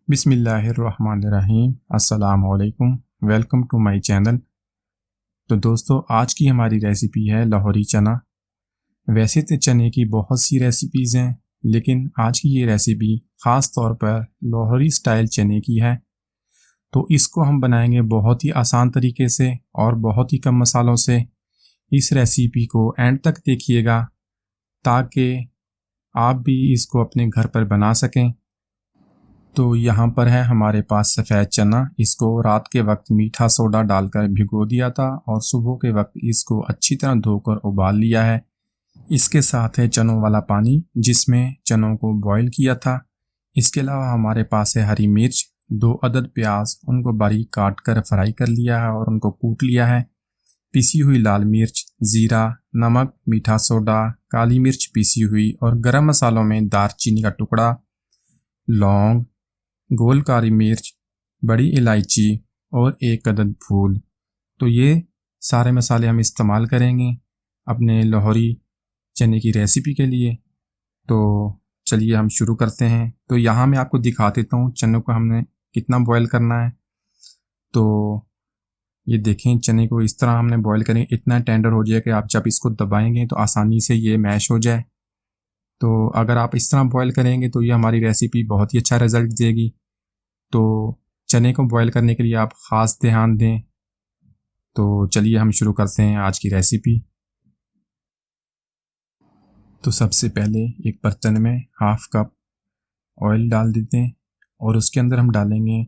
बिस्मिल्लाहिर्रहमानिर्रहीम। अस्सलाम वालेकुम। Welcome to my channel. तो दोस्तों, आज की हमारी रेसिपी है लाहौरी चना। वैसे तो चने की बहुत सी रेसिपीज़ हैं, लेकिन आज की ये रेसिपी ख़ास तौर पर लाहौरी स्टाइल चने की है। तो इसको हम बनाएंगे बहुत ही आसान तरीके से और बहुत ही कम मसालों से। इस रेसिपी को एंड तक देखिएगा ताकि आप भी इसको अपने घर पर बना सकें। तो यहाँ पर है हमारे पास सफ़ेद चना। इसको रात के वक्त मीठा सोडा डालकर भिगो दिया था और सुबह के वक्त इसको अच्छी तरह धोकर उबाल लिया है। इसके साथ है चनों वाला पानी जिसमें चनों को बॉईल किया था। इसके अलावा हमारे पास है हरी मिर्च, 2 अदद प्याज, उनको बारीक काट कर फ्राई कर लिया है और उनको कूट लिया है। पिसी हुई लाल मिर्च, ज़ीरा, नमक, मीठा सोडा, काली मिर्च पिसी हुई और गरम मसालों में दालचीनी का टुकड़ा, लौंग, गोल काली मिर्च, बड़ी इलायची और 1 अदद फूल। तो ये सारे मसाले हम इस्तेमाल करेंगे अपने लाहौरी चने की रेसिपी के लिए। तो चलिए हम शुरू करते हैं। तो यहाँ मैं आपको दिखा देता हूँ चनों को हमने कितना बॉईल करना है। तो ये देखें, चने को इस तरह हमने बॉईल करें, इतना टेंडर हो जाए कि आप जब इसको दबाएंगे तो आसानी से ये मैश हो जाए। तो अगर आप इस तरह बॉईल करेंगे तो ये हमारी रेसिपी बहुत ही अच्छा रिज़ल्ट देगी। तो चने को बॉईल करने के लिए आप ख़ास ध्यान दें। तो चलिए हम शुरू करते हैं आज की रेसिपी। तो सबसे पहले एक बर्तन में हाफ़ कप ऑयल डाल देते हैं और उसके अंदर हम डालेंगे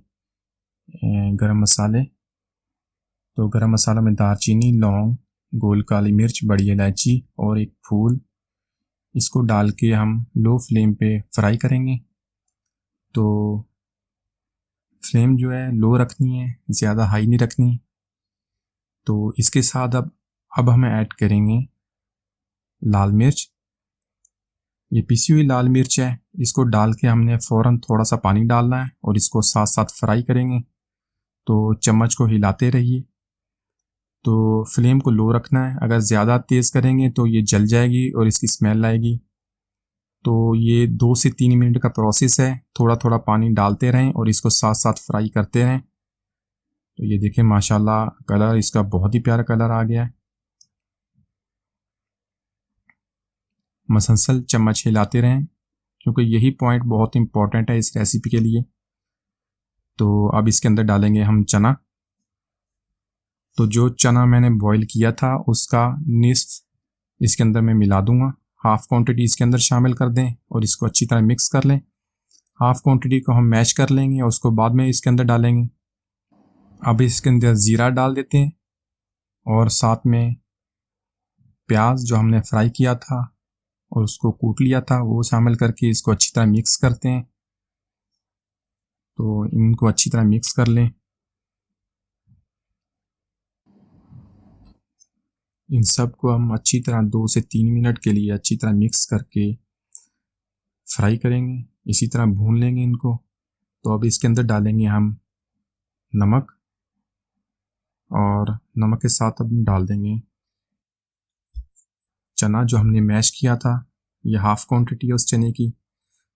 गरम मसाले। तो गरम मसाला में दालचीनी, लौंग, गोल काली मिर्च, बड़ी इलायची और 1 फूल, इसको डाल के हम लो फ्लेम पे फ्राई करेंगे। तो फ्लेम जो है लो रखनी है, ज़्यादा हाई नहीं रखनी। तो इसके साथ अब हम ऐड करेंगे लाल मिर्च। ये पिसी हुई लाल मिर्च है, इसको डाल के हमने फ़ौरन थोड़ा सा पानी डालना है और इसको साथ साथ फ्राई करेंगे। तो चम्मच को हिलाते रहिए। तो फ्लेम को लो रखना है, अगर ज़्यादा तेज़ करेंगे तो ये जल जाएगी और इसकी स्मेल आएगी। तो ये 2 से 3 मिनट का प्रोसेस है। थोड़ा थोड़ा पानी डालते रहें और इसको साथ साथ फ्राई करते रहें। तो ये देखें, माशाल्लाह कलर इसका बहुत ही प्यारा कलर आ गया है। मसलसल चम्मच हिलाते रहें क्योंकि यही पॉइंट बहुत इम्पॉर्टेंट है इस रेसिपी के लिए। तो अब इसके अंदर डालेंगे हम चना। तो जो चना मैंने बॉईल किया था उसका निस्फ इसके अंदर मैं मिला दूंगा। हाफ़ क्वांटिटी इसके अंदर शामिल कर दें और इसको अच्छी तरह मिक्स कर लें। हाफ़ क्वांटिटी को हम मैश कर लेंगे और उसको बाद में इसके अंदर डालेंगे। अब इसके अंदर ज़ीरा डाल देते हैं और साथ में प्याज जो हमने फ्राई किया था और उसको कूट लिया था वो शामिल करके इसको अच्छी तरह मिक्स करते हैं। तो इनको अच्छी तरह मिक्स कर लें। इन सब को हम अच्छी तरह 2 से 3 मिनट के लिए अच्छी तरह मिक्स करके फ्राई करेंगे, इसी तरह भून लेंगे इनको। तो अब इसके अंदर डालेंगे हम नमक और नमक के साथ अब हम डाल देंगे चना जो हमने मैश किया था। ये हाफ़ क्वांटिटी है उस चने की।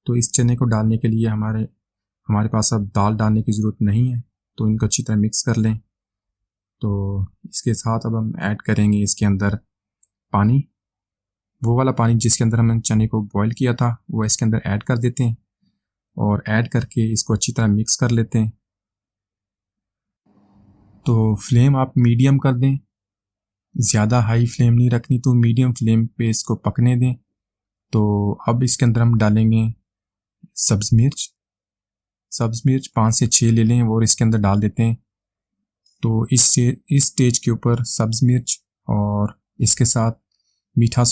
तो इस चने को डालने के लिए हमारे पास अब दाल डालने की ज़रूरत नहीं है। तो इनको अच्छी तरह मिक्स कर लें। तो इसके साथ अब हम ऐड करेंगे इसके अंदर पानी, वो वाला पानी जिसके अंदर हमने चने को बॉईल किया था वो इसके अंदर ऐड कर देते हैं और ऐड करके इसको अच्छी तरह मिक्स कर लेते हैं। तो फ्लेम आप मीडियम कर दें, ज़्यादा हाई फ्लेम नहीं रखनी, तो मीडियम फ्लेम पे इसको पकने दें। तो अब इसके अंदर हम डालेंगे सब्ज़ मिर्च 5 से 6 ले लें और इसके अंदर डाल देते हैं। तो इस स्टेज के ऊपर सब्ज़ मिर्च और इसके साथ मीठा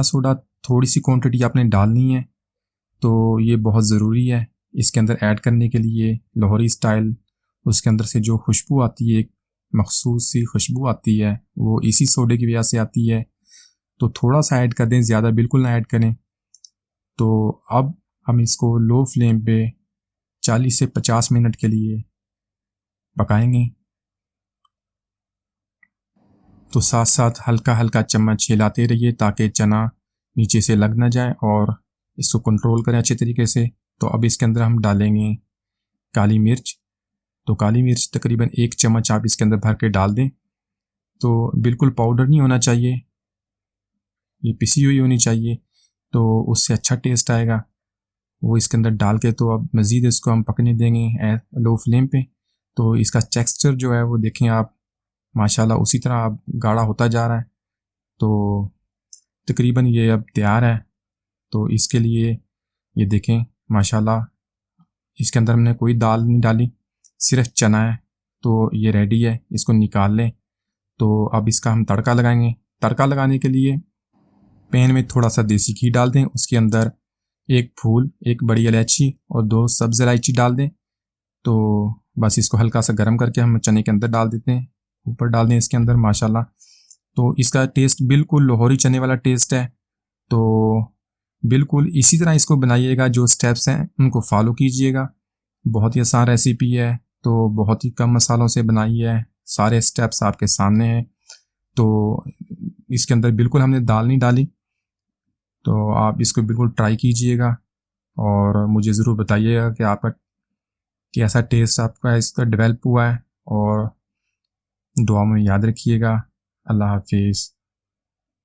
सोडा थोड़ी सी क्वांटिटी आपने डालनी है। तो ये बहुत ज़रूरी है इसके अंदर ऐड करने के लिए लाहौरी स्टाइल। उसके अंदर से जो खुशबू आती है, एक मखसूस सी खुशबू आती है, वो इसी सोडे की वजह से आती है। तो थोड़ा सा ऐड कर दें, ज़्यादा बिल्कुल ना ऐड करें। तो अब हम इसको लो फ्लेम पे 40 से 50 मिनट के लिए पकाएंगे। तो साथ साथ हल्का हल्का चम्मच हिलाते रहिए ताकि चना नीचे से लग ना जाए और इसको कंट्रोल करें अच्छे तरीके से। तो अब इसके अंदर हम डालेंगे काली मिर्च। तो काली मिर्च तकरीबन 1 चम्मच आप इसके अंदर भर के डाल दें। तो बिल्कुल पाउडर नहीं होना चाहिए, ये पिसी हुई होनी चाहिए, तो उससे अच्छा टेस्ट आएगा। वो इसके अंदर डाल के तो अब मज़ीद इसको हम पकने देंगे लो फ्लेम पे। तो इसका टेक्सचर जो है वो देखें आप, माशाल्लाह उसी तरह अब गाढ़ा होता जा रहा है। तो तकरीबन ये अब तैयार है। तो इसके लिए ये देखें माशाल्लाह, इसके अंदर हमने कोई दाल नहीं डाली, सिर्फ चना है। तो ये रेडी है, इसको निकाल लें। तो अब इसका हम तड़का लगाएंगे। तड़का लगाने के लिए पैन में थोड़ा सा देसी घी डाल दें, उसके अंदर 1 फूल, 1 बड़ी इलायची और 2 सब्ज़ इलायची डाल दें। तो बस इसको हल्का सा गर्म करके हम चने के अंदर डाल देते हैं, ऊपर डाल दें इसके अंदर माशाल्लाह। तो इसका टेस्ट बिल्कुल लाहौरी चने वाला टेस्ट है। तो बिल्कुल इसी तरह इसको बनाइएगा, जो स्टेप्स हैं उनको फॉलो कीजिएगा। बहुत ही आसान रेसिपी है, तो बहुत ही कम मसालों से बनाई है, सारे स्टेप्स आपके सामने हैं। तो इसके अंदर बिल्कुल हमने दाल नहीं डाली। तो आप इसको बिल्कुल ट्राई कीजिएगा और मुझे ज़रूर बताइएगा कि आपका कैसा टेस्ट आपका इसका डेवलप हुआ है। और दुआ में याद रखिएगा। अल्लाह हाफिज़।